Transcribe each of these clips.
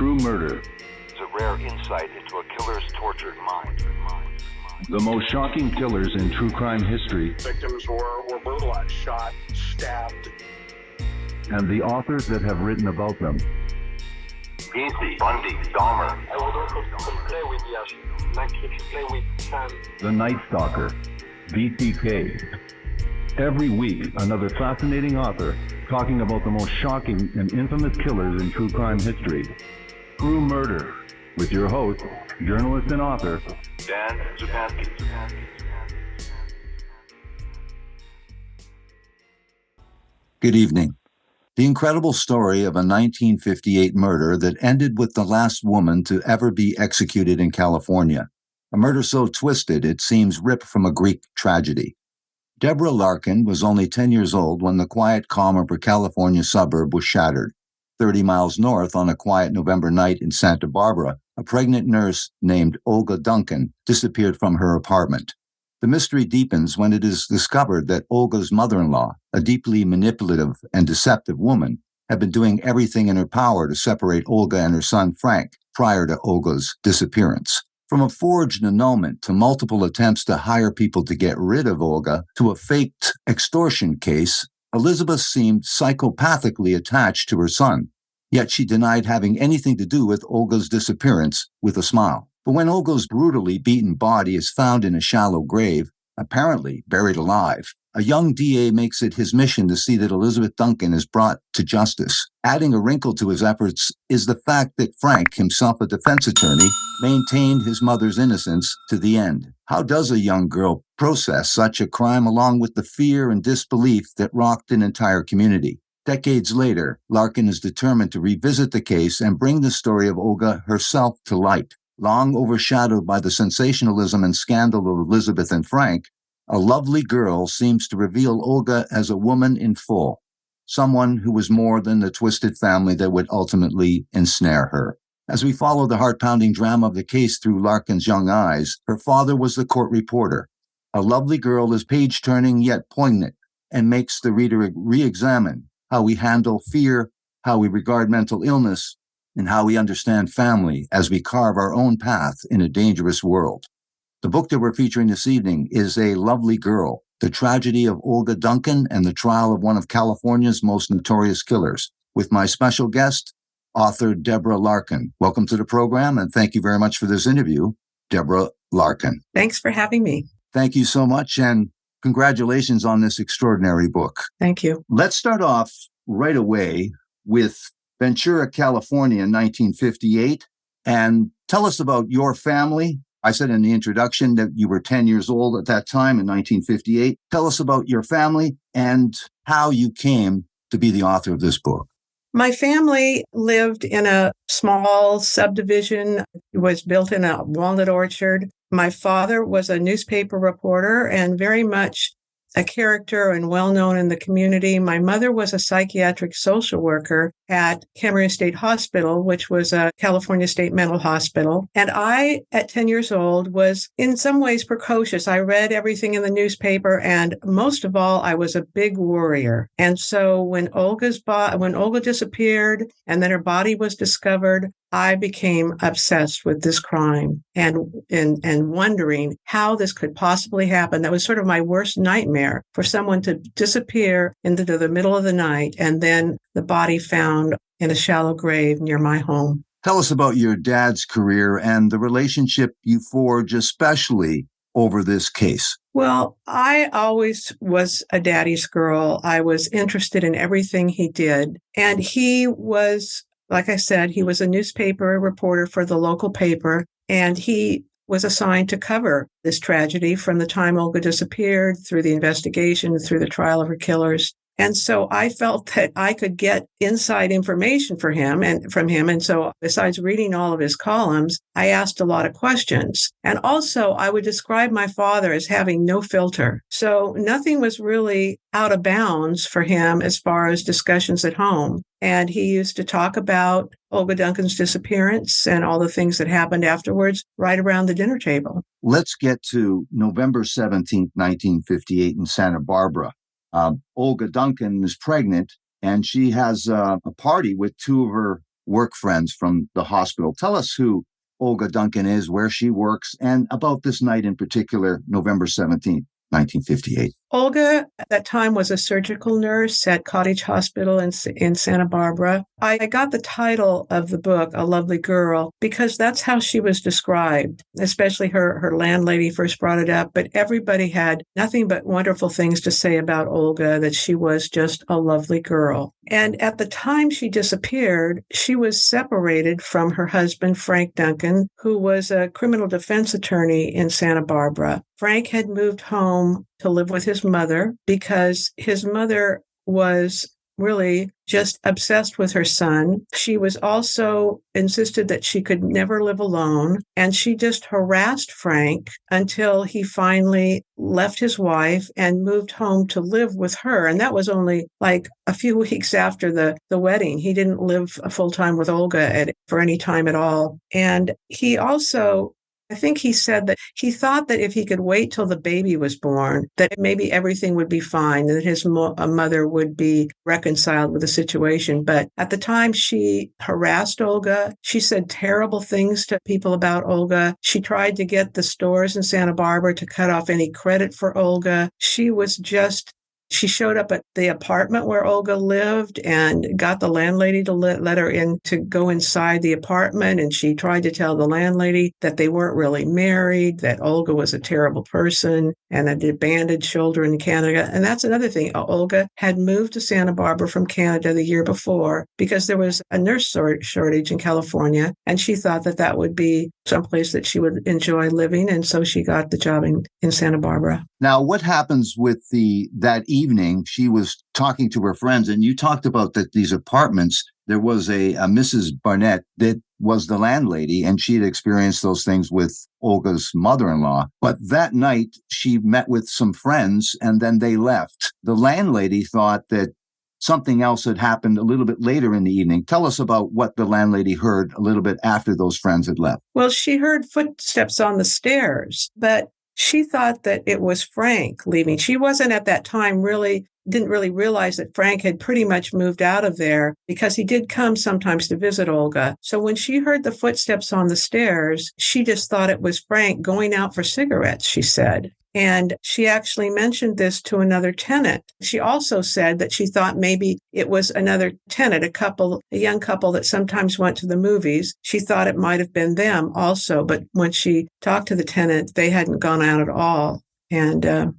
True Murder. It's a rare insight into a killer's tortured mind. The most shocking killers in true crime history. Victims were brutalized, shot, stabbed. And the authors that have written about them. Bundy, Dahmer. I would also play with Yash, like if you play with Sam. The Night Stalker, BTK. Every week, another fascinating author talking about the most shocking and infamous killers in true crime history. True Murder, with your host, journalist and author, Dan Zupansky. Good evening. The incredible story of a 1958 murder that ended with the last woman to ever be executed in California. A murder so twisted it seems ripped from a Greek tragedy. Deborah Larkin was only 10 years old when the quiet calm of her California suburb was shattered. 30 miles north on a quiet November night in Santa Barbara, a pregnant nurse named Olga Duncan disappeared from her apartment. The mystery deepens when it is discovered that Olga's mother-in-law, a deeply manipulative and deceptive woman, had been doing everything in her power to separate Olga and her son Frank prior to Olga's disappearance. From a forged annulment to multiple attempts to hire people to get rid of Olga to a faked extortion case, Elizabeth seemed psychopathically attached to her son. Yet she denied having anything to do with Olga's disappearance with a smile. But when Olga's brutally beaten body is found in a shallow grave, apparently buried alive, a young DA makes it his mission to see that Elizabeth Duncan is brought to justice. Adding a wrinkle to his efforts is the fact that Frank, himself a defense attorney, maintained his mother's innocence to the end. How does a young girl process such a crime along with the fear and disbelief that rocked an entire community? Decades later, Larkin is determined to revisit the case and bring the story of Olga herself to light. Long overshadowed by the sensationalism and scandal of Elizabeth and Frank, A Lovely Girl seems to reveal Olga as a woman in full, someone who was more than the twisted family that would ultimately ensnare her. As we follow the heart-pounding drama of the case through Larkin's young eyes, her father was the court reporter. A Lovely Girl is page-turning yet poignant and makes the reader re-examine how we handle fear, how we regard mental illness, and how we understand family as we carve our own path in a dangerous world. The book that we're featuring this evening is A Lovely Girl, the tragedy of Olga Duncan and the trial of one of California's most notorious killers, with my special guest, author Deborah Larkin. Welcome to the program, and thank you very much for this interview, Deborah Larkin. Thanks for having me. Thank you so much, and congratulations on this extraordinary book. Thank you. Let's start off right away with Ventura, California, 1958, and tell us about your family. I said in the introduction that you were 10 years old at that time in 1958. Tell us about your family and how you came to be the author of this book. My family lived in a small subdivision. It was built in a walnut orchard. My father was a newspaper reporter and very much a character and well-known in the community. My mother was a psychiatric social worker at Camarillo State Hospital, which was a California state mental hospital. And I, at 10 years old, was in some ways precocious. I read everything in the newspaper, and most of all, I was a big worrier. And so when Olga disappeared and then her body was discovered, I became obsessed with this crime and wondering how this could possibly happen. That was sort of my worst nightmare, for someone to disappear into the middle of the night and then the body found in a shallow grave near my home. Tell us about your dad's career and the relationship you forged, especially over this case. Well, I always was a daddy's girl. I was interested in everything he did. And he was, like I said, he was a newspaper reporter for the local paper, and he was assigned to cover this tragedy from the time Olga disappeared through the investigation, through the trial of her killers. And so I felt that I could get inside information from him. And so besides reading all of his columns, I asked a lot of questions. And also I would describe my father as having no filter. So nothing was really out of bounds for him as far as discussions at home. And he used to talk about Olga Duncan's disappearance and all the things that happened afterwards right around the dinner table. Let's get to November 17th, 1958 in Santa Barbara. Olga Duncan is pregnant, and she has a party with two of her work friends from the hospital. Tell us who Olga Duncan is, where she works, and about this night in particular, November 17th, 1958. Olga, at that time, was a surgical nurse at Cottage Hospital in Santa Barbara. I got the title of the book, A Lovely Girl, because that's how she was described, especially her landlady first brought it up. But everybody had nothing but wonderful things to say about Olga, that she was just a lovely girl. And at the time she disappeared, she was separated from her husband, Frank Duncan, who was a criminal defense attorney in Santa Barbara. Frank had moved home to live with his mother because his mother was really just obsessed with her son. She was also insisted that she could never live alone, and she just harassed Frank until he finally left his wife and moved home to live with her. And that was only like a few weeks after the wedding. He didn't live full-time with Olga for any time at all. And he also, I think he said that he thought that if he could wait till the baby was born, that maybe everything would be fine, and that his mother would be reconciled with the situation. But at the time, she harassed Olga. She said terrible things to people about Olga. She tried to get the stores in Santa Barbara to cut off any credit for Olga. She showed up at the apartment where Olga lived and got the landlady to let her in to go inside the apartment. And she tried to tell the landlady that they weren't really married, that Olga was a terrible person and had abandoned children in Canada. And that's another thing. Olga had moved to Santa Barbara from Canada the year before because there was a nurse shortage in California. And she thought that that would be someplace that she would enjoy living. And so she got the job in Santa Barbara. Now, what happens with that evening? She was talking to her friends, and you talked about that these apartments, there was a Mrs. Barnett that was the landlady, and she had experienced those things with Olga's mother-in-law. But that night, she met with some friends, and then they left. The landlady thought that something else had happened a little bit later in the evening. Tell us about what the landlady heard a little bit after those friends had left. Well, she heard footsteps on the stairs, but she thought that it was Frank leaving. She wasn't at that time didn't really realize that Frank had pretty much moved out of there because he did come sometimes to visit Olga. So when she heard the footsteps on the stairs, she just thought it was Frank going out for cigarettes, she said. And she actually mentioned this to another tenant. She also said that she thought maybe it was another tenant, a young couple that sometimes went to the movies. She thought it might have been them also. But when she talked to the tenant, they hadn't gone out at all. And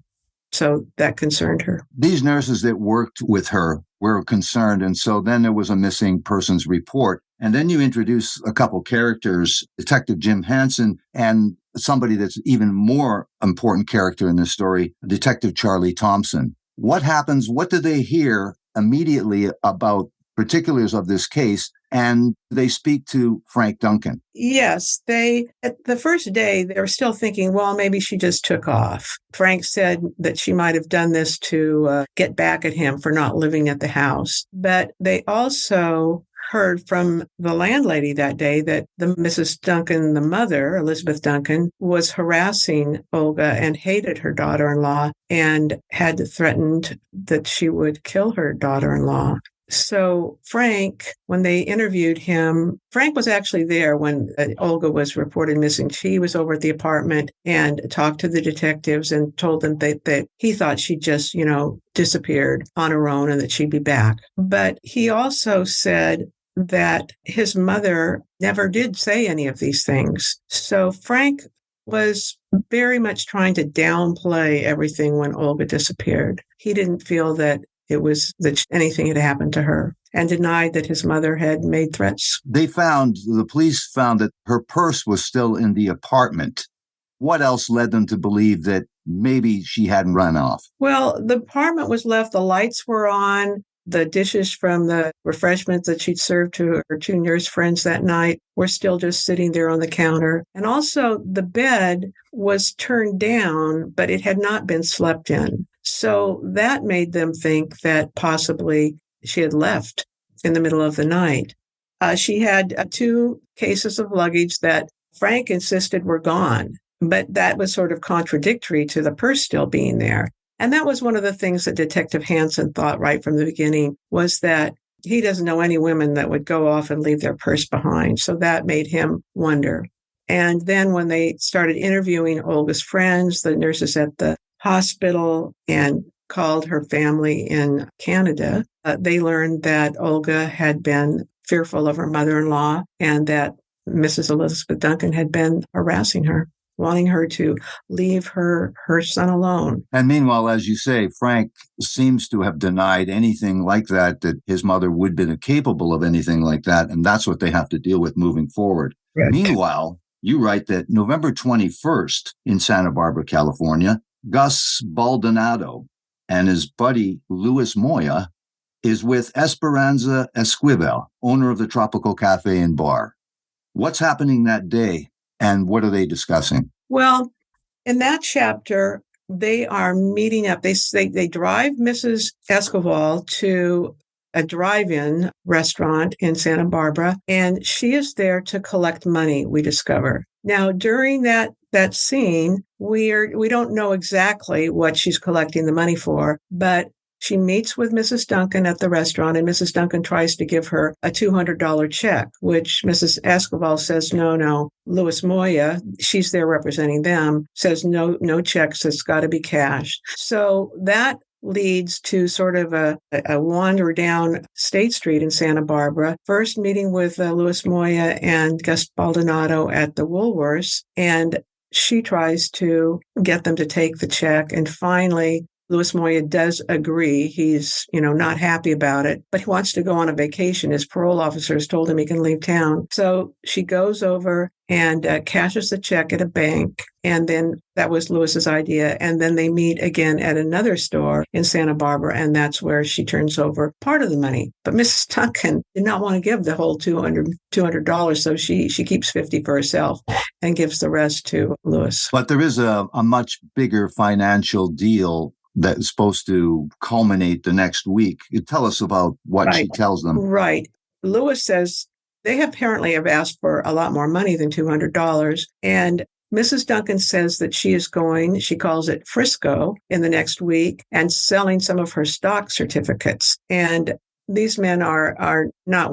so that concerned her. These nurses that worked with her were concerned. And so then there was a missing persons report. And then you introduce a couple characters, Detective Jim Hansen and somebody that's even more important character in this story, Detective Charlie Thompson. What happens? What do they hear immediately about particulars of this case? And they speak to Frank Duncan. Yes, at the first day, they were still thinking, well, maybe she just took off. Frank said that she might have done this to get back at him for not living at the house. But they also heard from the landlady that day that the Mrs. Duncan, the mother, Elizabeth Duncan, was harassing Olga and hated her daughter-in-law and had threatened that she would kill her daughter-in-law. So Frank, when they interviewed him, Frank was actually there when Olga was reported missing. She was over at the apartment and talked to the detectives and told them that he thought she just, disappeared on her own and that she'd be back. But he also said that his mother never did say any of these things. So Frank was very much trying to downplay everything when Olga disappeared. He didn't feel that anything had happened to her and denied that his mother had made threats. The police found that her purse was still in the apartment. What else led them to believe that maybe she hadn't run off? Well, the apartment was left, the lights were on. The dishes from the refreshments that she'd served to her two nurse friends that night were still just sitting there on the counter. And also the bed was turned down, but it had not been slept in. So that made them think that possibly she had left in the middle of the night. She had 2 cases of luggage that Frank insisted were gone, but that was sort of contradictory to the purse still being there. And that was one of the things that Detective Hansen thought right from the beginning, was that he doesn't know any women that would go off and leave their purse behind. So that made him wonder. And then when they started interviewing Olga's friends, the nurses at the hospital, and called her family in Canada, they learned that Olga had been fearful of her mother-in-law and that Mrs. Elizabeth Duncan had been harassing her, wanting her to leave her son alone. And meanwhile, as you say, Frank seems to have denied anything like that his mother would have been capable of anything like that. And that's what they have to deal with moving forward. Right. Meanwhile, you write that November 21st in Santa Barbara, California, Gus Baldonado and his buddy Luis Moya is with Esperanza Esquivel, owner of the Tropical Cafe and Bar. What's happening that day, and what are they discussing? Well, in that chapter, they are meeting up. They drive Mrs. Esquivel to a drive-in restaurant in Santa Barbara, and she is there to collect money, we discover. Now, during that scene, we don't know exactly what she's collecting the money for, but she meets with Mrs. Duncan at the restaurant, and Mrs. Duncan tries to give her a $200 check, which Mrs. Esquivel says, no. Luis Moya, she's there representing them, says no checks, it's got to be cash. So that leads to sort of a wander down State Street in Santa Barbara, first meeting with Luis Moya and Gus Baldonado at the Woolworths, and she tries to get them to take the check, and finally Luis Moya does agree. He's, not happy about it, but he wants to go on a vacation. His parole officer has told him he can leave town. So she goes over and cashes the check at a bank. And then that was Luis's idea. And then they meet again at another store in Santa Barbara. And that's where she turns over part of the money. But Mrs. Duncan did not want to give the whole $200. So she keeps $50 for herself and gives the rest to Luis. But there is a much bigger financial deal that is supposed to culminate the next week. You tell us about what she tells them. Right. Luis says they apparently have asked for a lot more money than $200. And Mrs. Duncan says that she calls it Frisco in the next week, and selling some of her stock certificates. And these men are not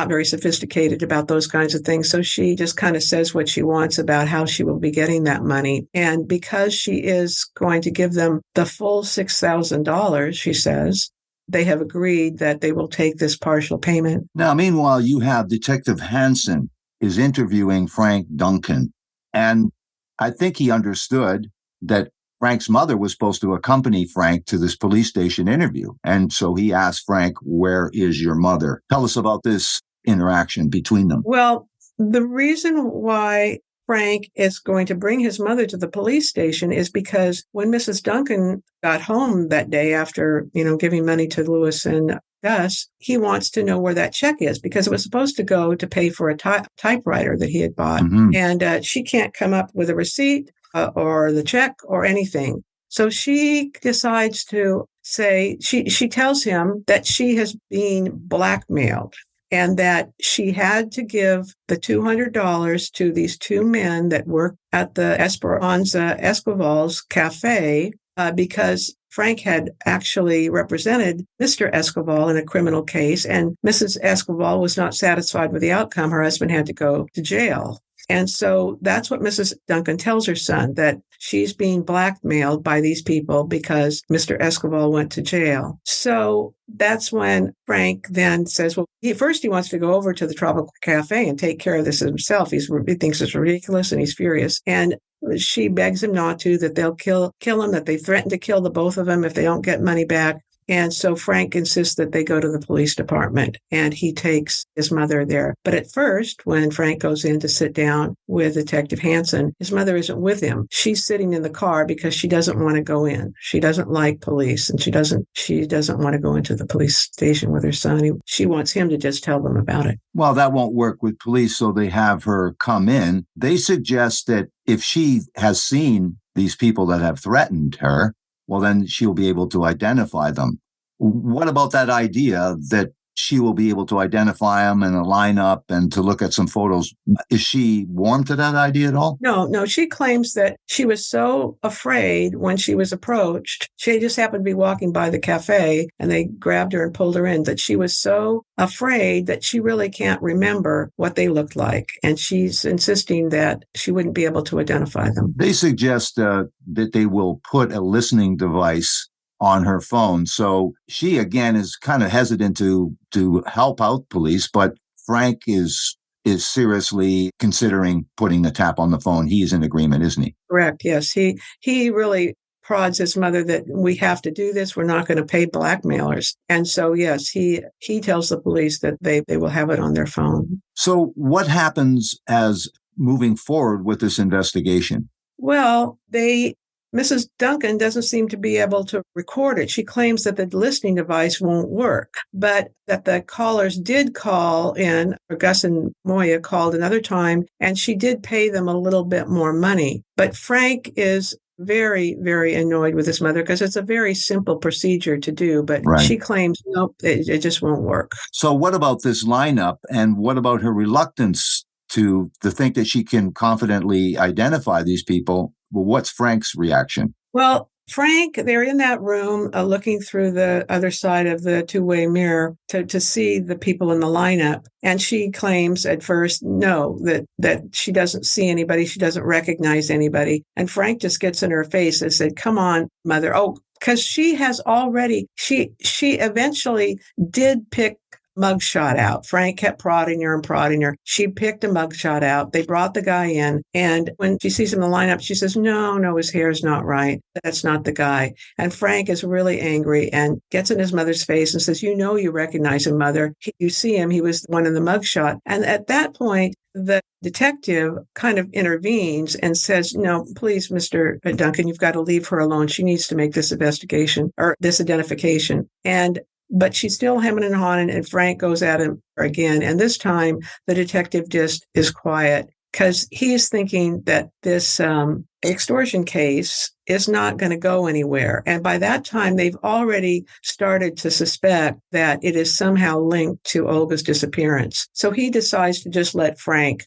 very sophisticated about those kinds of things. So she just kind of says what she wants about how she will be getting that money. And because she is going to give them the full $6,000, she says, they have agreed that they will take this partial payment. Now, meanwhile, you have Detective Hansen is interviewing Frank Duncan. And I think he understood that Frank's mother was supposed to accompany Frank to this police station interview. And so he asked Frank, "Where is your mother?" Tell us about this interaction between them. Well, the reason why Frank is going to bring his mother to the police station is because when Mrs. Duncan got home that day after, giving money to Luis and Gus, he wants to know where that check is, because it was supposed to go to pay for a typewriter that he had bought. Mm-hmm. And she can't come up with a receipt or the check or anything. So she decides to say, she tells him that she has been blackmailed and that she had to give the $200 to these two men that work at the Esperanza Esquivel's cafe because Frank had actually represented Mr. Esquivel in a criminal case, and Mrs. Esquivel was not satisfied with the outcome. Her husband had to go to jail. And so that's what Mrs. Duncan tells her son, that she's being blackmailed by these people because Mr. Esquivel went to jail. So that's when Frank then says, well, first he wants to go over to the Tropical Cafe and take care of this himself. He thinks it's ridiculous and he's furious. And she begs him not to, that they'll kill him, that they threaten to kill the both of them if they don't get money back. And so Frank insists that they go to the police department, and he takes his mother there. But at first, when Frank goes in to sit down with Detective Hansen, his mother isn't with him. She's sitting in the car because she doesn't want to go in. She doesn't like police, and she doesn't want to go into the police station with her son. She wants him to just tell them about it. Well, that won't work with police, so they have her come in. They suggest that if she has seen these people that have threatened her, well, then she'll be able to identify them. What about that idea that she will be able to identify them in a lineup and to look at some photos. Is she warm to that idea at all? No. She claims that she was so afraid when she was approached. She just happened to be walking by the cafe and they grabbed her and pulled her in, that she was so afraid that she really can't remember what they looked like. And she's insisting that she wouldn't be able to identify them. They suggest that they will put a listening device on her phone. So she, again, is kind of hesitant to help out police, but Frank is seriously considering putting the tap on the phone. He's in agreement, isn't he? Correct. Yes. He really prods his mother that we have to do this. We're not going to pay blackmailers. And so, yes, he tells the police that they will have it on their phone. So what happens as moving forward with this investigation? Well, Mrs. Duncan doesn't seem to be able to record it. She claims that the listening device won't work, but that the callers did call in, or Gus and Moya called another time, and she did pay them a little bit more money. But Frank is very, very annoyed with his mother because it's a very simple procedure to do, but Right. She claims, nope, it just won't work. So what about this lineup, and what about her reluctance to think that she can confidently identify these people? Well, what's Frank's reaction? Well, Frank, they're in that room looking through the other side of the two-way mirror to see the people in the lineup. And she claims at first, no, that she doesn't see anybody. She doesn't recognize anybody. And Frank just gets in her face and said, come on, mother. Oh, because she has already, she eventually did pick mugshot out. Frank kept prodding her. She picked a mugshot out. They brought the guy in. And when she sees him in the lineup, she says, no, his hair's not right. That's not the guy. And Frank is really angry and gets in his mother's face and says, you recognize him, mother. You see him. He was the one in the mugshot. And at that point, the detective kind of intervenes and says, no, please, Mr. Duncan, you've got to leave her alone. She needs to make this investigation or this identification. But she's still hemming and hawing, and Frank goes at him again. And this time, the detective just is quiet because he's thinking that this extortion case is not going to go anywhere. And by that time, they've already started to suspect that it is somehow linked to Olga's disappearance. So he decides to just let Frank,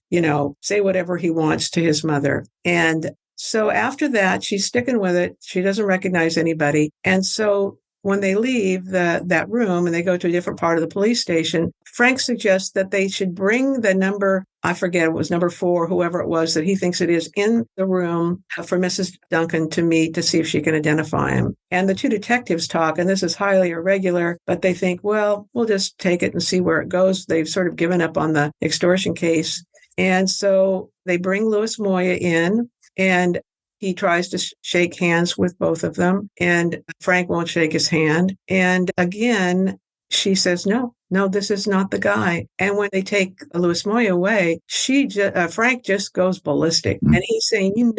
say whatever he wants to his mother. And so after that, she's sticking with it. She doesn't recognize anybody. And so when they leave that room and they go to a different part of the police station, Frank suggests that they should bring the number, I forget, it was number 4, whoever it was that he thinks it is, in the room for Mrs. Duncan to meet to see if she can identify him. And the two detectives talk, and this is highly irregular, but they think, well, we'll just take it and see where it goes. They've sort of given up on the extortion case. And so they bring Louis Moya in, and he tries to shake hands with both of them, and Frank won't shake his hand. And again, she says, no, this is not the guy. And when they take Louis Moya away, Frank just goes ballistic. And he's saying,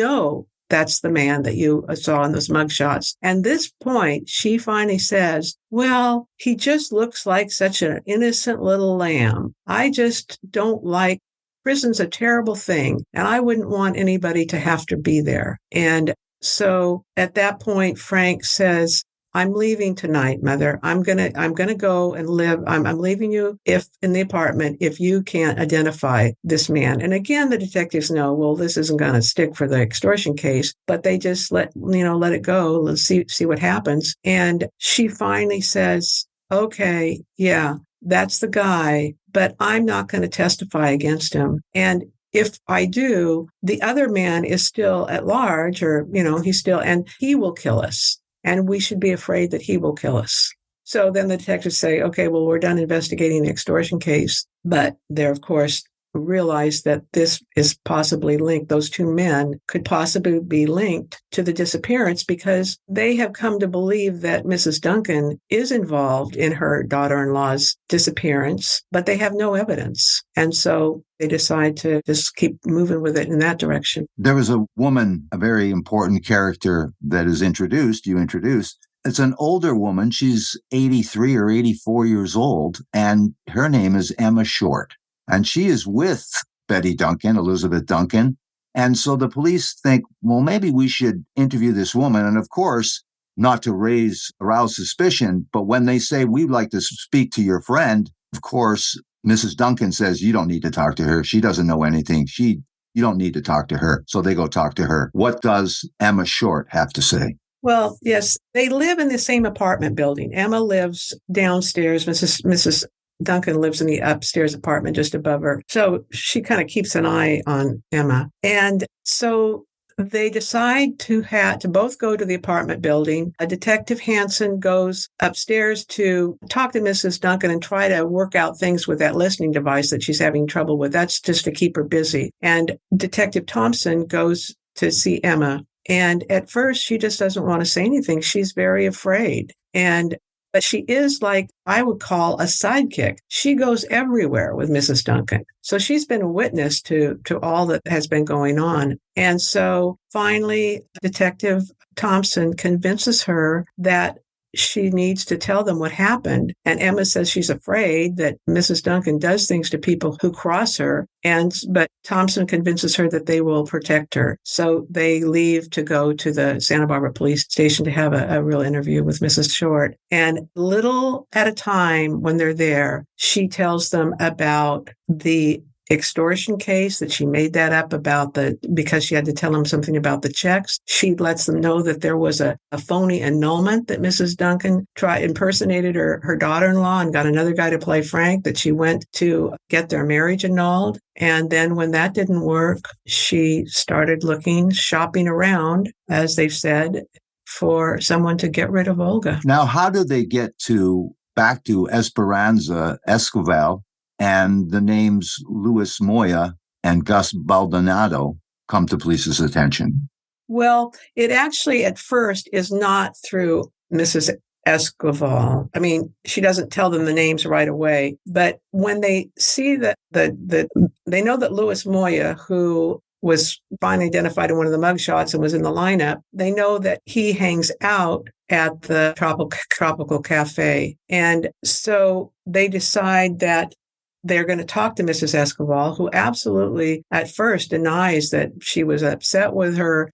that's the man that you saw in those mugshots. And this point, she finally says, well, he just looks like such an innocent little lamb. I just don't like prison's a terrible thing, and I wouldn't want anybody to have to be there. And so at that point, Frank says, I'm leaving tonight, mother. I'm gonna go and live. I'm leaving you in the apartment if you can't identify this man. And again, the detectives know, well, this isn't going to stick for the extortion case, but they just let it go. Let's see what happens. And she finally says, okay, yeah, that's the guy, but I'm not going to testify against him. And if I do, the other man is still at large, or, he's still, and he will kill us. And we should be afraid that he will kill us. So then the detectives say, okay, well, we're done investigating the extortion case. But they're, of course, realize that this is possibly linked. Those two men could possibly be linked to the disappearance because they have come to believe that Mrs. Duncan is involved in her daughter-in-law's disappearance, but they have no evidence. And so they decide to just keep moving with it in that direction. There was a woman, a very important character that is introduced, you introduced. It's an older woman. She's 83 or 84 years old, and her name is Emma Short. And she is with Betty Duncan, Elizabeth Duncan. And so the police think, well, maybe we should interview this woman. And of course, not to arouse suspicion, but when they say, we'd like to speak to your friend, Of course, Mrs. Duncan says, you don't need to talk to her. She doesn't know anything. You don't need to talk to her. So they go talk to her. What does Emma Short have to say? Well, yes, they live in the same apartment building. Emma lives downstairs. Mrs. Duncan lives in the upstairs apartment just above her. So she kind of keeps an eye on Emma. And so they decide to both go to the apartment building. Detective Hansen goes upstairs to talk to Mrs. Duncan and try to work out things with that listening device that she's having trouble with. That's just to keep her busy. And Detective Thompson goes to see Emma. And at first, she just doesn't want to say anything. She's very afraid. But she is like, I would call a sidekick. She goes everywhere with Mrs. Duncan. So she's been a witness to all that has been going on. And so finally, Detective Thompson convinces her that she needs to tell them what happened. And Emma says she's afraid that Mrs. Duncan does things to people who cross her. But Thompson convinces her that they will protect her. So they leave to go to the Santa Barbara police station to have a real interview with Mrs. Short. And little at a time when they're there, she tells them about the extortion case, that she made that up because she had to tell them something about the checks. She lets them know that there was a phony annulment that Mrs. Duncan impersonated her daughter-in-law and got another guy to play Frank, that she went to get their marriage annulled. And then when that didn't work, she started shopping around, as they've said, for someone to get rid of Olga. Now, how do they get back to Esperanza Escoval, and the names Luis Moya and Gus Baldonado come to police's attention? Well, it actually at first is not through Mrs. Escoval. I mean, she doesn't tell them the names right away, but when they see that they know that Luis Moya, who was finally identified in one of the mugshots and was in the lineup, they know that he hangs out at the Tropical Cafe. And so they decide that they're going to talk to Mrs. Escoval, who absolutely at first denies that she was upset with her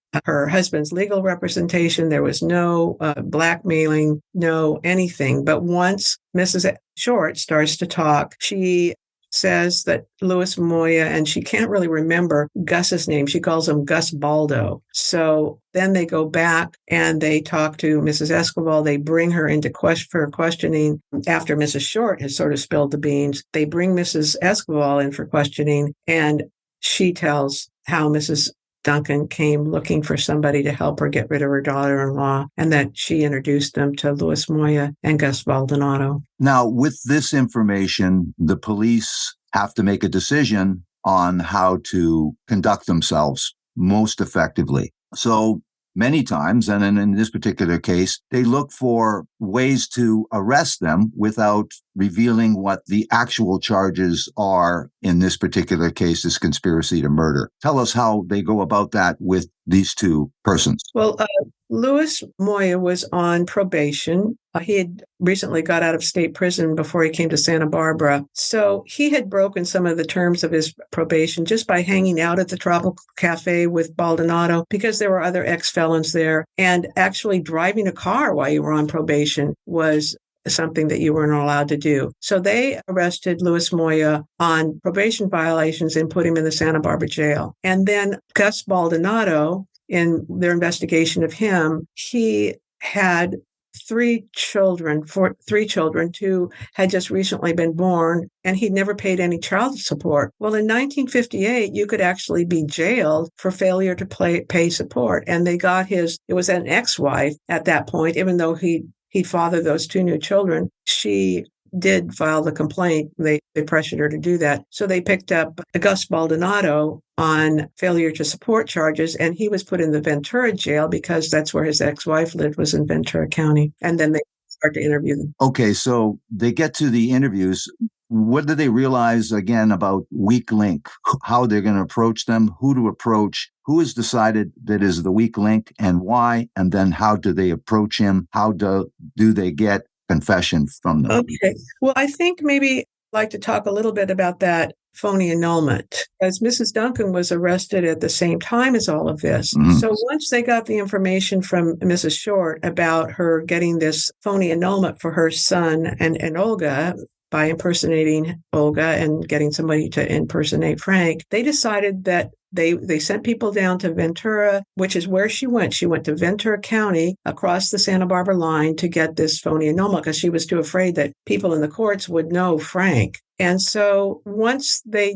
husband's legal representation. There was no blackmailing, no anything. But once Mrs. Short starts to talk, she says that Luis Moya, and she can't really remember Gus's name. She calls him Gus Baldo. So then they go back and they talk to Mrs. Escoval. They bring her into for questioning after Mrs. Short has sort of spilled the beans. They bring Mrs. Escoval in for questioning, and she tells how Mrs. Duncan came looking for somebody to help her get rid of her daughter-in-law, and that she introduced them to Luis Moya and Gus Baldonado. Now, with this information, the police have to make a decision on how to conduct themselves most effectively. So many times, and in this particular case, they look for ways to arrest them without revealing what the actual charges are. In this particular case, this conspiracy to murder. Tell us how they go about that with these two persons. Well, Luis Moya was on probation. He had recently got out of state prison before he came to Santa Barbara. So he had broken some of the terms of his probation just by hanging out at the Tropical Cafe with Baldonado, because there were other ex-felons there. And actually driving a car while you were on probation was something that you weren't allowed to do. So they arrested Luis Moya on probation violations and put him in the Santa Barbara jail. And then Gus Baldonado, in their investigation of him, he had three children, two had just recently been born, and he'd never paid any child support. Well, in 1958, you could actually be jailed for failure to pay support. And they got it was an ex-wife at that point, even though he'd fathered those two new children. She did file the complaint. They pressured her to do that. So they picked up Gus Baldonado on failure to support charges, and he was put in the Ventura jail because that's where his ex-wife lived, was in Ventura County. And then they start to interview them. Okay, so they get to the interviews. What do they realize, again, about weak link? How they're going to approach them, who to approach, who is decided that is the weak link, and why? And then how do they approach him? How do they get confession from them? Okay. Well, I think maybe I'd like to talk a little bit about that phony annulment, as Mrs. Duncan was arrested at the same time as all of this. Mm-hmm. So once they got the information from Mrs. Short about her getting this phony annulment for her son and Olga by impersonating Olga and getting somebody to impersonate Frank, they decided that they sent people down to Ventura, which is where she went. She went to Ventura County across the Santa Barbara line to get this phony annulment because she was too afraid that people in the courts would know Frank. And so once they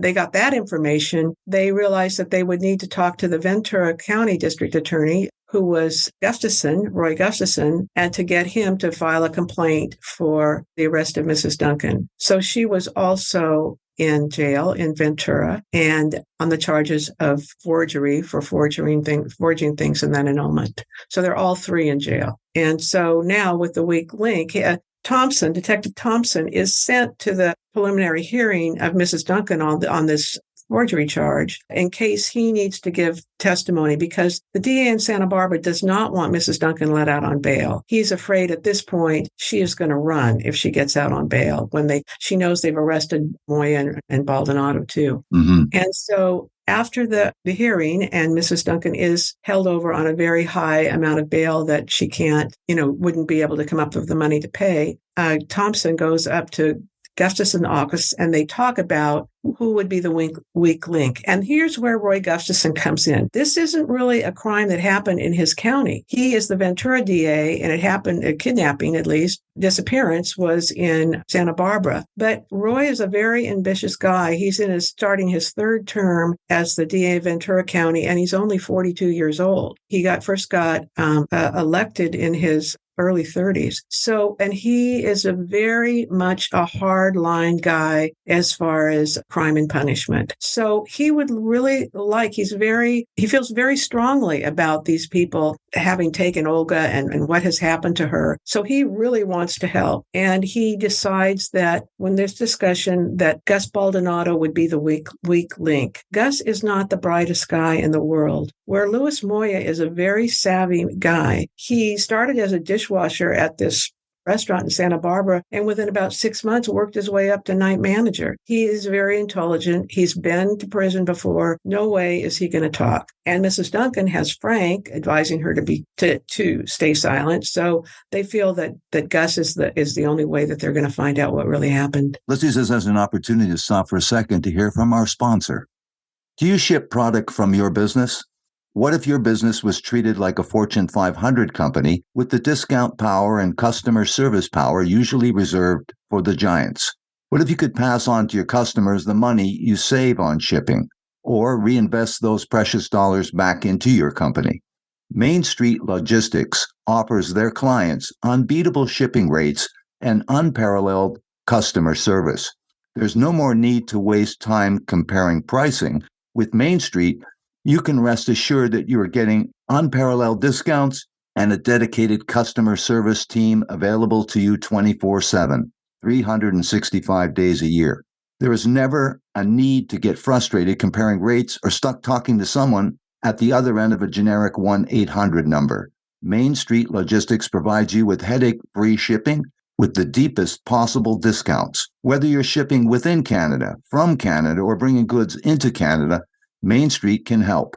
got that information, they realized that they would need to talk to the Ventura County District Attorney, who was Roy Gustafson, and to get him to file a complaint for the arrest of Mrs. Duncan. So she was also in jail in Ventura and on the charges of forgery for forging things in that annulment. So they're all three in jail. And so now with the weak link, Detective Thompson is sent to the preliminary hearing of Mrs. Duncan on this forgery charge in case he needs to give testimony, because the DA in Santa Barbara does not want Mrs. Duncan let out on bail. He's afraid at this point she is going to run if she gets out on bail when she knows they've arrested Moya and Baldonado too. Mm-hmm. And so after the hearing, and Mrs. Duncan is held over on a very high amount of bail that she wouldn't be able to come up with the money to pay, Thompson goes up to Gustafson's office and they talk about who would be the weak link. And here's where Roy Gustafson comes in. This isn't really a crime that happened in his county. He is the Ventura DA, and it happened, a kidnapping at least, disappearance was in Santa Barbara. But Roy is a very ambitious guy. He's starting his third term as the DA of Ventura County, and he's only 42 years old. He first got elected in his early 30s. So, and he is a very much a hard-line guy as far as crime and punishment. So he would really he feels very strongly about these people having taken Olga and what has happened to her. So he really wants to help. And he decides that when there's discussion that Gus Baldonado would be the weak link. Gus is not the brightest guy in the world. Where Louis Moya is a very savvy guy. He started as a dishwasher at this restaurant in Santa Barbara, and within about 6 months worked his way up to night manager. He is very intelligent. He's been to prison before. No way is he going to talk. And Mrs. Duncan has Frank advising her to stay silent. So they feel that Gus is the only way that they're going to find out what really happened. Let's use this as an opportunity to stop for a second to hear from our sponsor. Do you ship product from your business? What if your business was treated like a Fortune 500 company with the discount power and customer service power usually reserved for the giants? What if you could pass on to your customers the money you save on shipping, or reinvest those precious dollars back into your company? Main Street Logistics offers their clients unbeatable shipping rates and unparalleled customer service. There's no more need to waste time comparing pricing. With Main Street, you can rest assured that you are getting unparalleled discounts and a dedicated customer service team available to you 24/7, 365 days a year. There is never a need to get frustrated comparing rates or stuck talking to someone at the other end of a generic 1-800 number. Main Street Logistics provides you with headache-free shipping with the deepest possible discounts. Whether you're shipping within Canada, from Canada, or bringing goods into Canada, Main Street can help.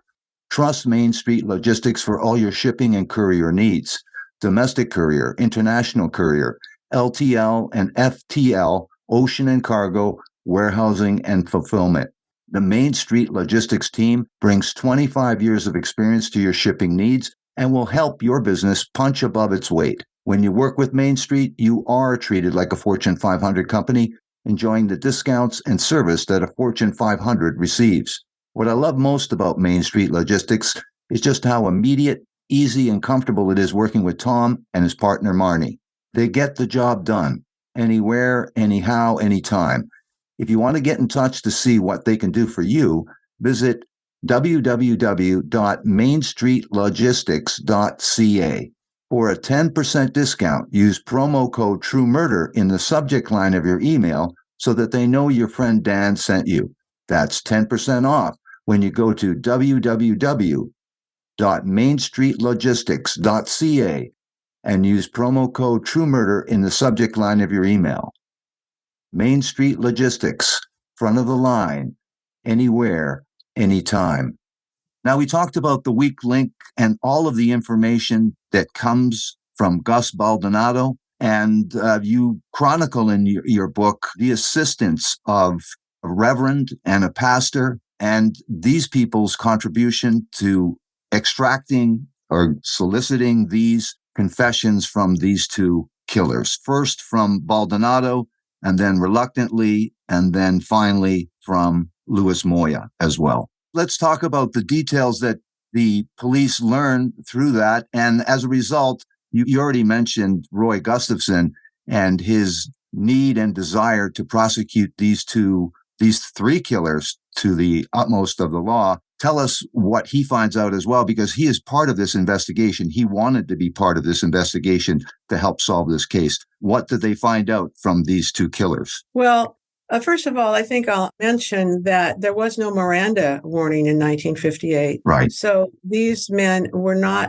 Trust Main Street Logistics for all your shipping and courier needs. Domestic courier, international courier, LTL and FTL, ocean and cargo, warehousing and fulfillment. The Main Street Logistics team brings 25 years of experience to your shipping needs and will help your business punch above its weight. When you work with Main Street, you are treated like a Fortune 500 company, enjoying the discounts and service that a Fortune 500 receives. What I love most about Main Street Logistics is just how immediate, easy, and comfortable it is working with Tom and his partner, Marnie. They get the job done, anywhere, anyhow, anytime. If you want to get in touch to see what they can do for you, visit www.mainstreetlogistics.ca. For a 10% discount, use promo code TrueMurder in the subject line of your email so that they know your friend Dan sent you. That's 10% off when you go to www.mainstreetlogistics.ca and use promo code TrueMurder in the subject line of your email. Main Street Logistics, front of the line, anywhere, anytime. Now, we talked about the weak link and all of the information that comes from Gus Baldonado And you chronicle in your book the assistance of a reverend and a pastor and these people's contribution to extracting or soliciting these confessions from these two killers. First from Baldonado, and then reluctantly, and then finally from Louis Moya as well. Let's talk about the details that the police learned through that. And as a result, you already mentioned Roy Gustafson and his need and desire to prosecute these three killers to the utmost of the law. Tell us what he finds out as well, because he is part of this investigation. He wanted to be part of this investigation to help solve this case. What did they find out from these two killers? Well, first of all, I think I'll mention that there was no Miranda warning in 1958. Right. So these men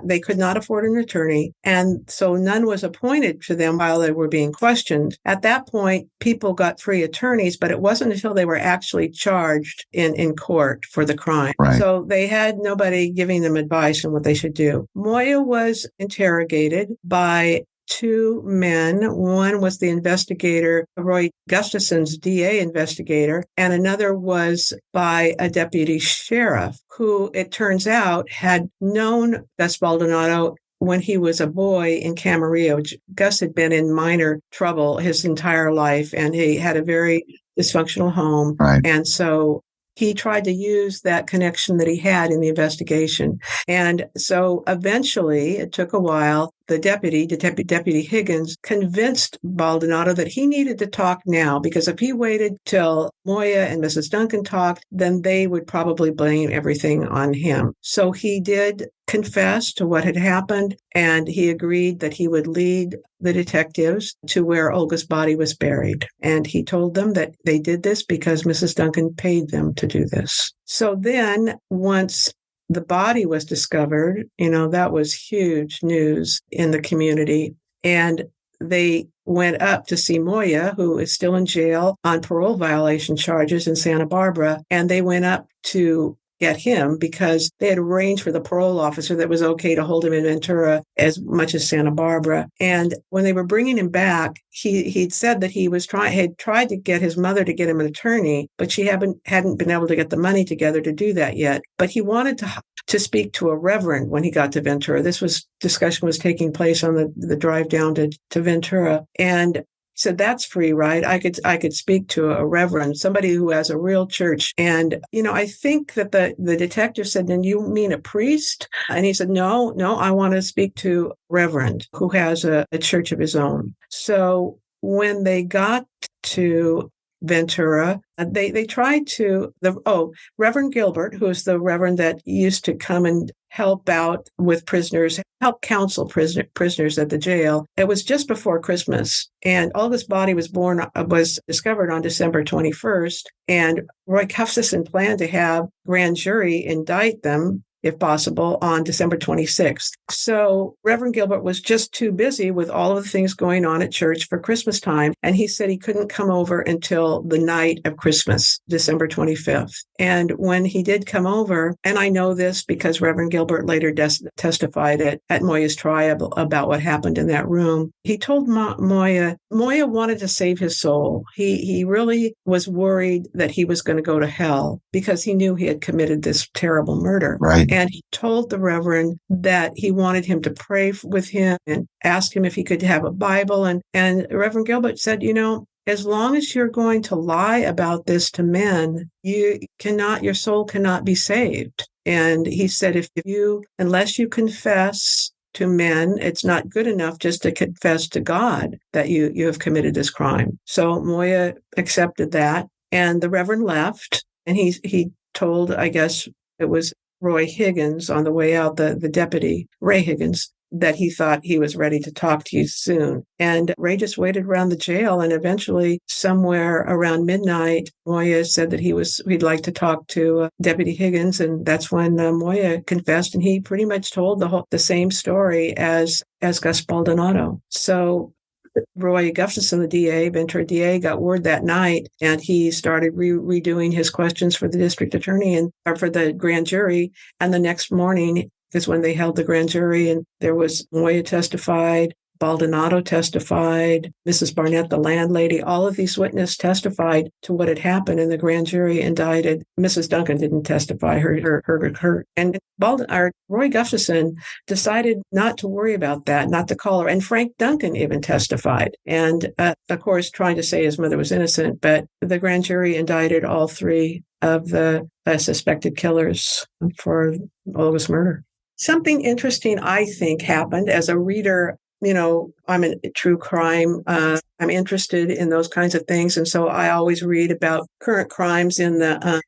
they could not afford an attorney. And so none was appointed to them while they were being questioned. At that point, people got free attorneys, but it wasn't until they were actually charged in court for the crime. Right. So they had nobody giving them advice on what they should do. Moya was interrogated by two men. One was the investigator, Roy Gustafson's DA investigator, and another was by a deputy sheriff who, it turns out, had known Gus Baldonado when he was a boy in Camarillo. Gus had been in minor trouble his entire life, and he had a very dysfunctional home. Right. And so he tried to use that connection that he had in the investigation. And so eventually, it took a while, Deputy Higgins convinced Baldonado that he needed to talk now, because if he waited till Moya and Mrs. Duncan talked, then they would probably blame everything on him. So he did confess to what had happened, and he agreed that he would lead the detectives to where Olga's body was buried. And he told them that they did this because Mrs. Duncan paid them to do this. So then, once the body was discovered, that was huge news in the community. And they went up to see Moya, who is still in jail on parole violation charges in Santa Barbara. And they went up to get him because they had arranged for the parole officer that it was okay to hold him in Ventura as much as Santa Barbara. And when they were bringing him back, he'd said that he had tried to get his mother to get him an attorney, but she hadn't been able to get the money together to do that yet. But he wanted to speak to a reverend when he got to Ventura. Discussion was taking place on the drive down to Ventura. And said, that's free, right? I could speak to a reverend, somebody who has a real church. And, I think that the detective said, then you mean a priest? And he said, no, I want to speak to a reverend who has a church of his own. So when they got to Ventura, they tried to, Reverend Gilbert, who is the reverend that used to come and help out with prisoners, help counsel prisoners at the jail. It was just before Christmas, and Olga's body was discovered on December 21st, and Roy Gustafson planned to have grand jury indict them, if possible, on December 26th. So Reverend Gilbert was just too busy with all of the things going on at church for Christmas time, and he said he couldn't come over until the night of Christmas, December 25th. And when he did come over, and I know this because Reverend Gilbert later testified at Moya's trial about what happened in that room, he told Moya wanted to save his soul. He really was worried that he was going to go to hell because he knew he had committed this terrible murder. Right. And he told the Reverend that he wanted him to pray with him and ask him if he could have a Bible. And Reverend Gilbert said, as long as you're going to lie about this to men, your soul cannot be saved. And he said, unless you confess to men, it's not good enough just to confess to God that you have committed this crime. So Moya accepted that, and the Reverend left, and he told, I guess it was Roy Higgins on the way out, the deputy, Ray Higgins, that he thought he was ready to talk to you soon. And Ray just waited around the jail, and eventually somewhere around midnight, Moya said that he'd like to talk to Deputy Higgins, and that's when Moya confessed, and he pretty much told the same story as Gus Baldonado. So Roy Gustafson, the Ventura DA, got word that night, and he started redoing his questions for the district attorney or for the grand jury. And the next morning is when they held the grand jury, and there was Moya testified, Baldonado testified, Mrs. Barnett, the landlady, all of these witnesses testified to what had happened, and the grand jury indicted. Mrs. Duncan didn't testify. And Roy Gustafson decided not to worry about that, not to call her. And Frank Duncan even testified. And of course, trying to say his mother was innocent, but the grand jury indicted all three of the suspected killers for Olga's murder. Something interesting, I think, happened as a reader. I'm a true crime. I'm interested in those kinds of things. And so I always read about current crimes in the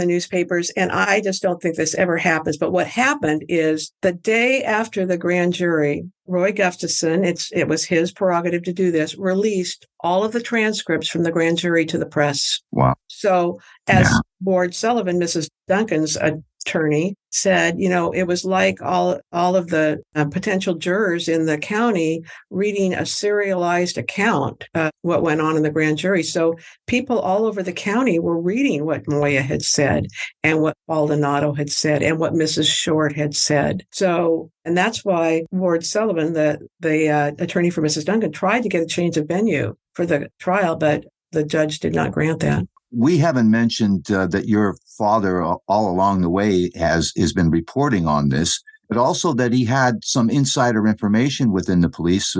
newspapers. And I just don't think this ever happens. But what happened is the day after the grand jury, Roy Gustafson, it was his prerogative to do this, released all of the transcripts from the grand jury to the press. Wow. So as Ward Sullivan, Mrs. Duncan's attorney, said, it was like all of the potential jurors in the county reading a serialized account of what went on in the grand jury. So people all over the county were reading what Moya had said and what Baldonado had said and what Mrs. Short had said. So, and that's why Ward Sullivan, the attorney for Mrs. Duncan, tried to get a change of venue for the trial, but the judge did not grant that. We haven't mentioned that your father all along the way has been reporting on this, but also that he had some insider information within the police.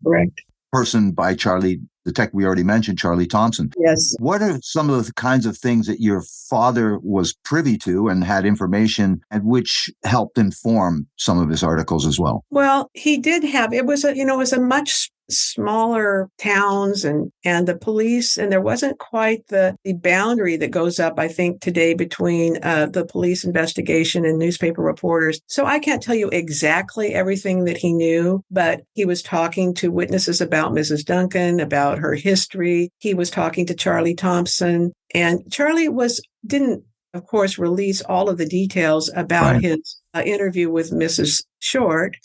Correct. Person by detective we already mentioned, Charlie Thompson. Yes. What are some of the kinds of things that your father was privy to and had information and which helped inform some of his articles as well? Well, he did have, it was a much smaller towns and the police, and there wasn't quite the boundary that goes up, I think, today between the police investigation and newspaper reporters. So I can't tell you exactly everything that he knew, but he was talking to witnesses about Mrs. Duncan, about her history. He was talking to Charlie Thompson, and Charlie didn't, of course, release all of the details about his interview with Mrs. Short.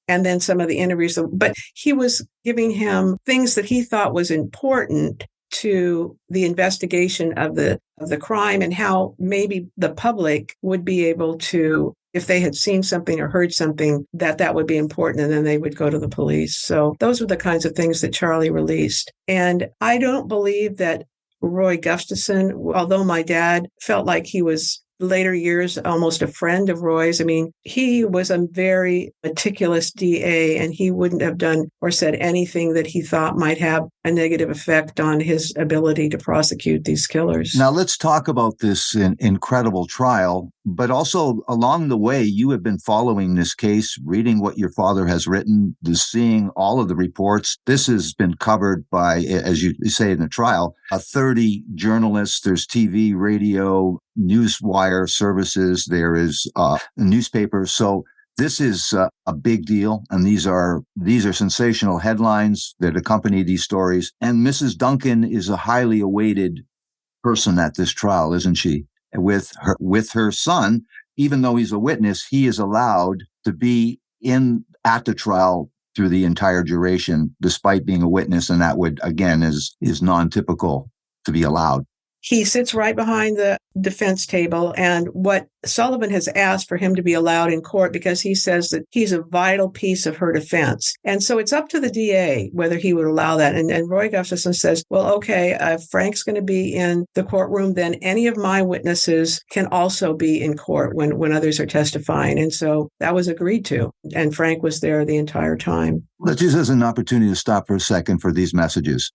And then some of the interviews, but he was giving him things that he thought was important to the investigation of the crime and how maybe the public would be able to, if they had seen something or heard something, that would be important, and then they would go to the police. So those were the kinds of things that Charlie released. And I don't believe that Roy Gustafson, although my dad felt like he was later years almost a friend of Roy's. I mean, he was a very meticulous DA, and he wouldn't have done or said anything that he thought might have a negative effect on his ability to prosecute these killers. Now, let's talk about this incredible trial, but also along the way, you have been following this case, reading what your father has written, seeing all of the reports. This has been covered by, as you say in the trial, 30 journalists. There's TV, radio, newswire services. There is newspapers. So this is a big deal, and these are sensational headlines that accompany these stories. And Mrs. Duncan is a highly awaited person at this trial, isn't she? With her son, even though he's a witness, he is allowed to be at the trial through the entire duration, despite being a witness, and that would again is non-typical to be allowed. He sits right behind the defense table, and what Sullivan has asked for him to be allowed in court because he says that he's a vital piece of her defense. And so it's up to the DA whether he would allow that. And Roy Gustafson says, well, okay, if Frank's going to be in the courtroom, then any of my witnesses can also be in court when others are testifying. And so that was agreed to. And Frank was there the entire time. Let's use this as an opportunity to stop for a second for these messages.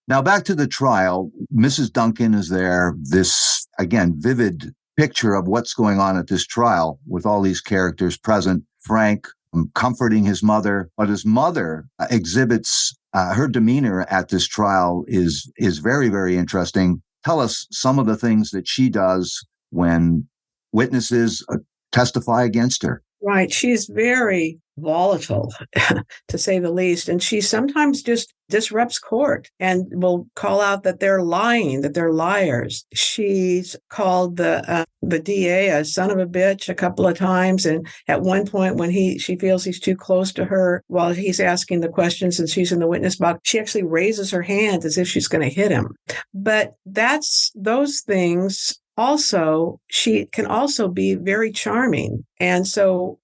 Now, back to the trial, Mrs. Duncan is there, this, again, vivid picture of what's going on at this trial with all these characters present. Frank comforting his mother, but his mother exhibits her demeanor at this trial is very, very interesting. Tell us some of the things that she does when witnesses testify against her. Right. She's very volatile, to say the least. And she sometimes just disrupts court and will call out that they're lying, that they're liars. She's called the DA a son of a bitch a couple of times. And at one point when she feels he's too close to her while he's asking the questions and she's in the witness box, she actually raises her hand as if she's going to hit him. But those things. Also, she can also be very charming. And so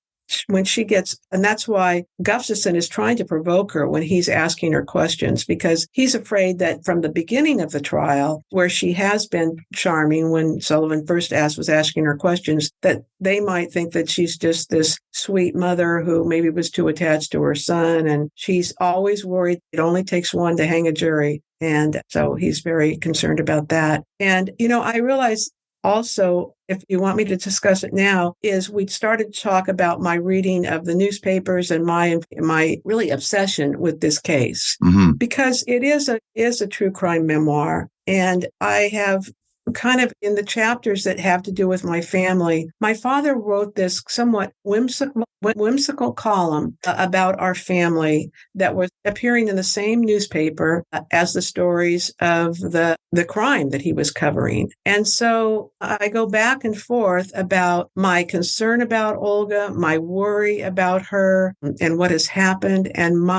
when she gets, and that's why Gustafson is trying to provoke her when he's asking her questions, because he's afraid that from the beginning of the trial, where she has been charming when Sullivan first was asking her questions, that they might think that she's just this sweet mother who maybe was too attached to her son. And she's always worried it only takes one to hang a jury. And so he's very concerned about that. And, I realize also, if you want me to discuss it now, is we started to talk about my reading of the newspapers and my really obsession with this case, because it is a true crime memoir. And I have kind of in the chapters that have to do with my family, my father wrote this somewhat whimsical column about our family that was appearing in the same newspaper as the stories of the crime that he was covering. And so I go back and forth about my concern about Olga, my worry about her and what has happened. And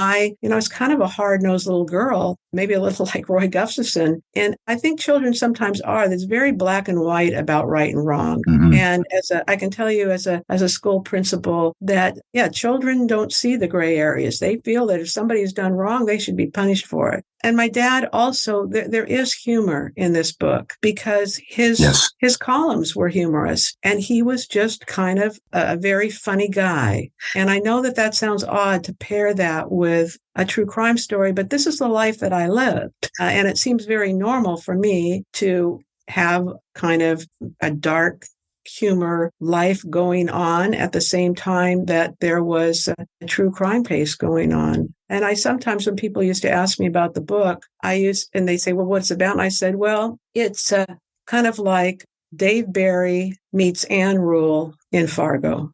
it's kind of a hard-nosed little girl, maybe a little like Roy Gustafson. And I think children sometimes are. There's very black and white about right and wrong. And I can tell you as a school principal that, children don't see the gray areas. They feel that if somebody's done wrong, they should be punished for it. And my dad also, there is humor in this book because his columns were humorous and he was just kind of a very funny guy. And I know that sounds odd to pair that with a true crime story, but this is the life that I lived. And it seems very normal for me to have kind of a dark humor life going on at the same time that there was a true crime case going on. And I sometimes, when people used to ask me about the book, and they say, well, what's it about? And I said, well, it's kind of like Dave Barry meets Anne Rule in Fargo.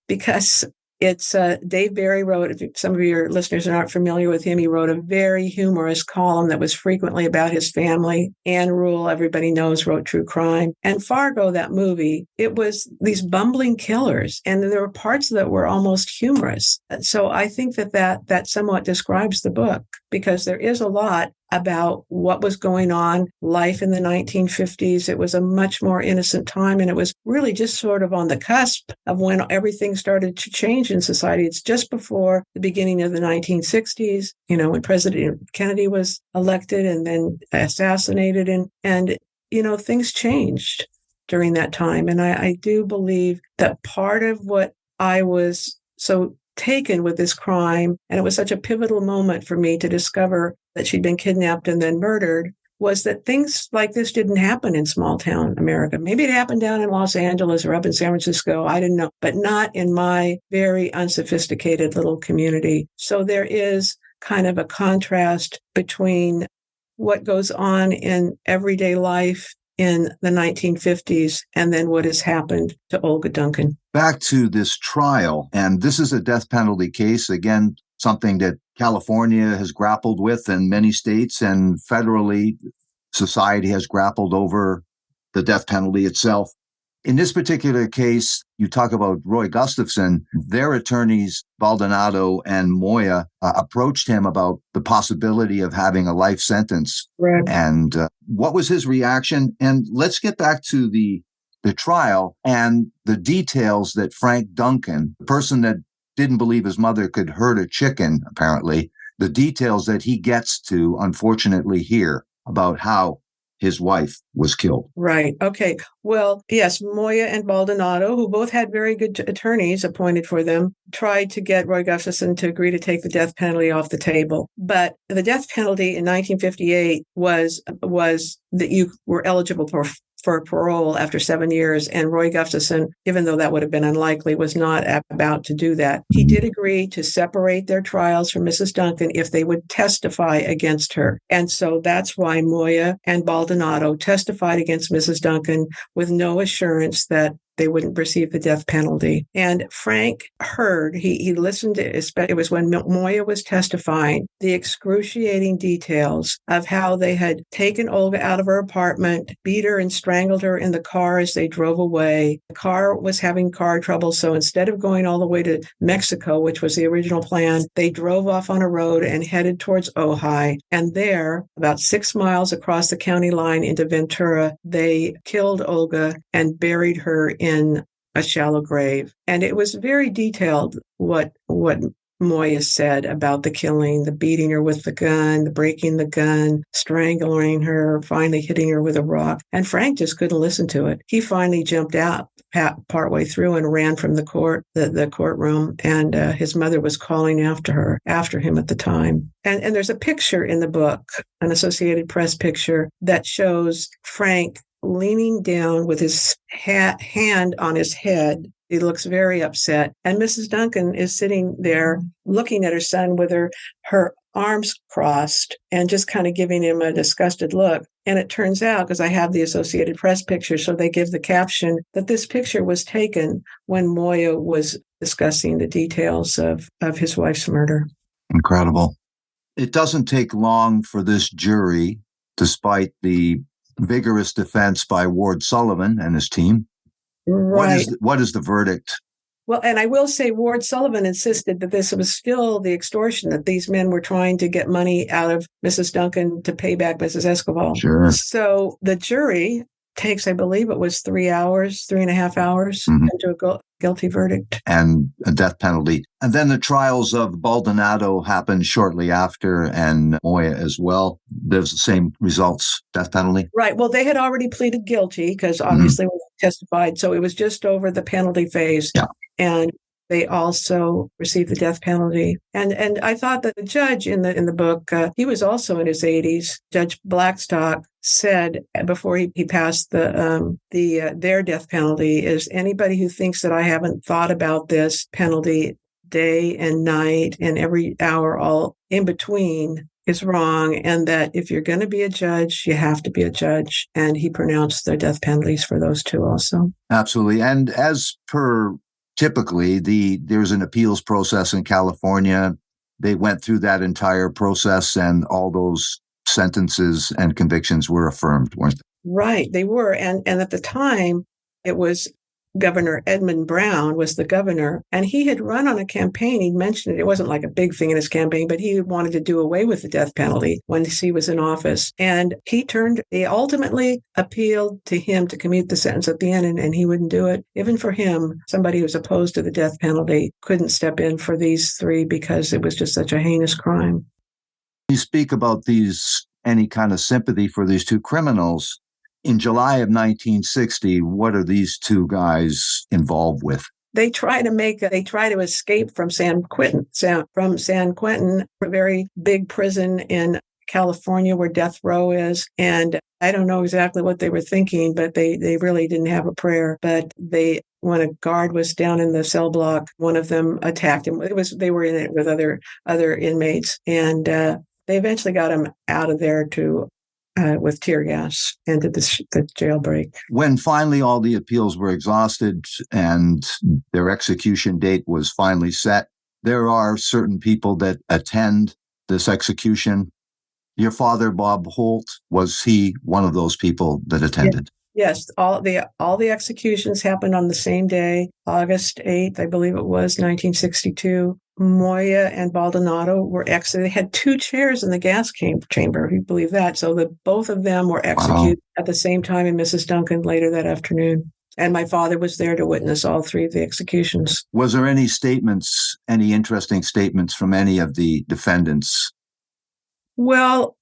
Because it's Dave Barry wrote, if some of your listeners are not familiar with him, he wrote a very humorous column that was frequently about his family. Anne Rule, everybody knows, wrote true crime. And Fargo, that movie, it was these bumbling killers. And there were parts that were almost humorous. So I think that somewhat describes the book, because there is a lot about what was going on, life in the 1950s. It was a much more innocent time, and it was really just sort of on the cusp of when everything started to change in society. It's just before the beginning of the 1960s, when President Kennedy was elected and then assassinated, and things changed during that time. And I do believe that part of what I was so taken with this crime, and it was such a pivotal moment for me to discover that she'd been kidnapped and then murdered, was that things like this didn't happen in small town America. Maybe it happened down in Los Angeles or up in San Francisco, I didn't know, but not in my very unsophisticated little community. So there is kind of a contrast between what goes on in everyday life in the 1950s and then what has happened to Olga Duncan. Back to this trial, and this is a death penalty case, again, something that California has grappled with and many states, and federally, society has grappled over the death penalty itself. In this particular case, you talk about Roy Gustafson. Their attorneys, Baldonado and Moya, approached him about the possibility of having a life sentence. Right. And what was his reaction? And let's get back to the trial and the details that Frank Duncan, the person that didn't believe his mother could hurt a chicken, apparently, the details that he gets to, unfortunately, hear about how his wife was killed. Right. Okay. Well, yes, Moya and Baldonado, who both had very good attorneys appointed for them, tried to get Roy Gustafson to agree to take the death penalty off the table. But the death penalty in 1958 was that you were eligible for parole after 7 years. And Roy Gustafson, even though that would have been unlikely, was not about to do that. He did agree to separate their trials from Mrs. Duncan if they would testify against her. And so that's why Moya and Baldonado testified against Mrs. Duncan with no assurance that they wouldn't receive the death penalty. And Frank heard, he listened to, it was when Moya was testifying, the excruciating details of how they had taken Olga out of her apartment, beat her and strangled her in the car as they drove away. The car was having car trouble, so instead of going all the way to Mexico, which was the original plan, they drove off on a road and headed towards Ojai. And there, about 6 miles across the county line into Ventura, they killed Olga and buried her in a shallow grave. And it was very detailed what Moya said about the killing, the beating her with the gun, the breaking the gun, strangling her, finally hitting her with a rock. And Frank just couldn't listen to it. He finally jumped out partway through and ran from the courtroom. And his mother was calling after him at the time. And there's a picture in the book, an Associated Press picture, that shows Frank leaning down with his hand on his head. He looks very upset. And Mrs. Duncan is sitting there looking at her son with her arms crossed and just kind of giving him a disgusted look. And it turns out, because I have the Associated Press picture, so they give the caption that this picture was taken when Moya was discussing the details of his wife's murder. Incredible. It doesn't take long for this jury, despite the vigorous defense by Ward Sullivan and his team. Right. What is the verdict? Well, and I will say Ward Sullivan insisted that this was still the extortion, that these men were trying to get money out of Mrs. Duncan to pay back Mrs. Escobar. Sure. So the jury takes, I believe it was 3.5 hours into a guilty verdict. And a death penalty. And then the trials of Baldonado happened shortly after, and Moya as well. There's the same results, death penalty. Right. Well, they had already pleaded guilty because obviously when they testified. So it was just over the penalty phase. Yeah. And they also received the death penalty. And I thought that the judge in the book, he was also in his 80s. Judge Blackstock said before he passed their death penalty, is anybody who thinks that I haven't thought about this penalty day and night and every hour all in between is wrong, and that if you're going to be a judge, you have to be a judge. And he pronounced the death penalties for those two also. Absolutely. And as per typically, there's an appeals process in California. They went through that entire process, and all those sentences and convictions were affirmed, weren't they? Right, they were. And at the time, it was Governor Edmund Brown was the governor, and he had run on a campaign. He mentioned it wasn't like a big thing in his campaign, but he wanted to do away with the death penalty when he was in office. And they ultimately appealed to him to commute the sentence at the end, and he wouldn't do it. Even for him, somebody who was opposed to the death penalty couldn't step in for these three because it was just such a heinous crime. You speak about any kind of sympathy for these two criminals. In July of 1960, what are these two guys involved with? They try to escape from San Quentin, a very big prison in California where death row is. And I don't know exactly what they were thinking, but they really didn't have a prayer. But when a guard was down in the cell block, one of them attacked him. They were in it with other inmates, and they eventually got him out of there with tear gas and did the jailbreak. When finally all the appeals were exhausted and their execution date was finally set, there are certain people that attend this execution. Your father, Bob Holt, was he one of those people that attended? Yes, all the executions happened on the same day, August 8th, I believe it was, 1962. Moya and Baldonado were executed. They had 2 chairs in the gas chamber, if you believe that. So both of them were executed at the same time in Mrs. Duncan later that afternoon. And my father was there to witness all 3 of the executions. Was there any interesting statements from any of the defendants? Well,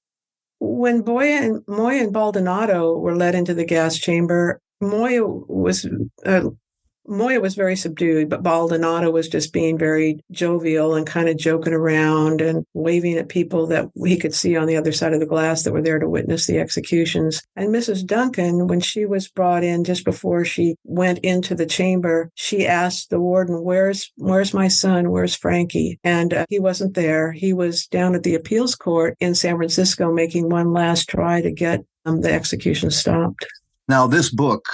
when Moya and Baldonado were led into the gas chamber, Moya was very subdued, but Baldonado was just being very jovial and kind of joking around and waving at people that he could see on the other side of the glass that were there to witness the executions. And Mrs. Duncan, when she was brought in just before she went into the chamber, she asked the warden, where's my son? Where's Frankie? And he wasn't there. He was down at the appeals court in San Francisco making one last try to get the execution stopped. Now, this book,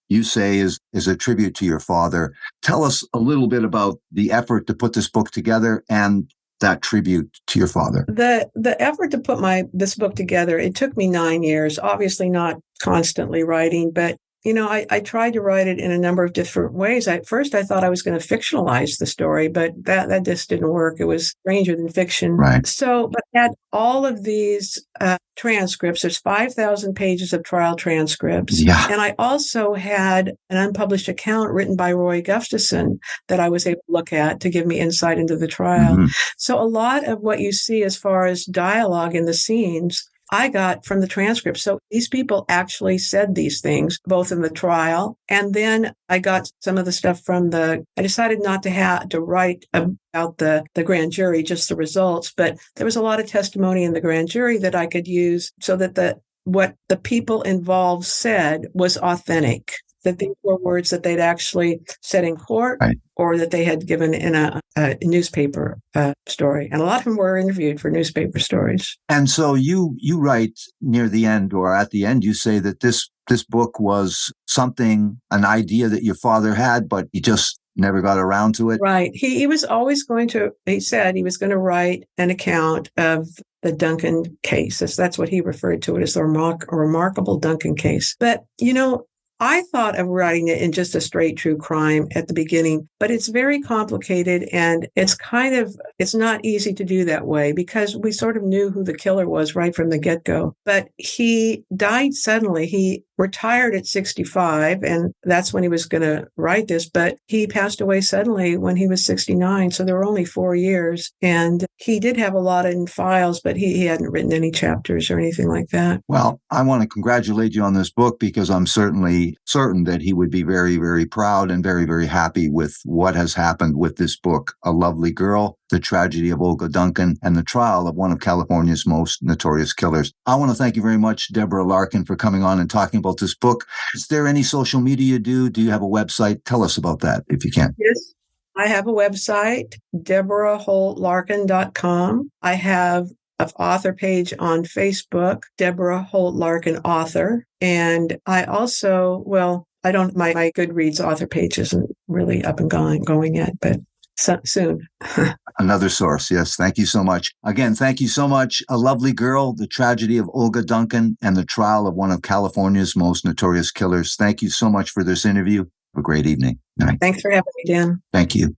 you say, is a tribute to your father. Tell us a little bit about the effort to put this book together and that tribute to your father. The effort to put this book together, it took me 9 years, obviously not constantly writing, but I tried to write it in a number of different ways. At first, I thought I was going to fictionalize the story, but that just didn't work. It was stranger than fiction. Right. So, but I had all of these transcripts. There's 5,000 pages of trial transcripts. Yeah. And I also had an unpublished account written by Roy Gustafson that I was able to look at to give me insight into the trial. Mm-hmm. So a lot of what you see as far as dialogue in the scenes, I got from the transcript. So these people actually said these things, both in the trial, and then I got some of the stuff from I decided not to write about the grand jury, just the results, but there was a lot of testimony in the grand jury that I could use so that what the people involved said was authentic, that these were words that they'd actually said in court, right, or that they had given in a newspaper story. And a lot of them were interviewed for newspaper stories. And so you write near the end, or at the end, you say that this book was an idea that your father had, but he just never got around to it. Right. He was always he said he was going to write an account of the Duncan case. That's what he referred to it as, the remarkable Duncan case. But, I thought of writing it in just a straight true crime at the beginning, but it's very complicated, and it's not easy to do that way because we sort of knew who the killer was right from the get-go. But he died suddenly. He retired at 65, and that's when he was going to write this, but he passed away suddenly when he was 69, so there were only 4 years, and he did have a lot in files, but he hadn't written any chapters or anything like that. Well, I want to congratulate you on this book because I'm certainly certain that he would be very, very proud and very, very happy with what has happened with this book, A Lovely Girl, The Tragedy of Olga Duncan, and the trial of one of California's most notorious killers. I want to thank you very much, Deborah Larkin, for coming on and talking about this book. Is there any social media you do? Do you have a website? Tell us about that if you can. Yes, I have a website, DeborahHoltLarkin.com. I have an author page on Facebook, Deborah Holt Larkin Author. And I also, my Goodreads author page isn't really up and going yet, but soon. Another source. Yes. Thank you so much. Again, thank you so much. A Lovely Girl, The Tragedy of Olga Duncan, and the trial of one of California's most notorious killers. Thank you so much for this interview. Have a great evening. Night. Thanks for having me, Dan. Thank you.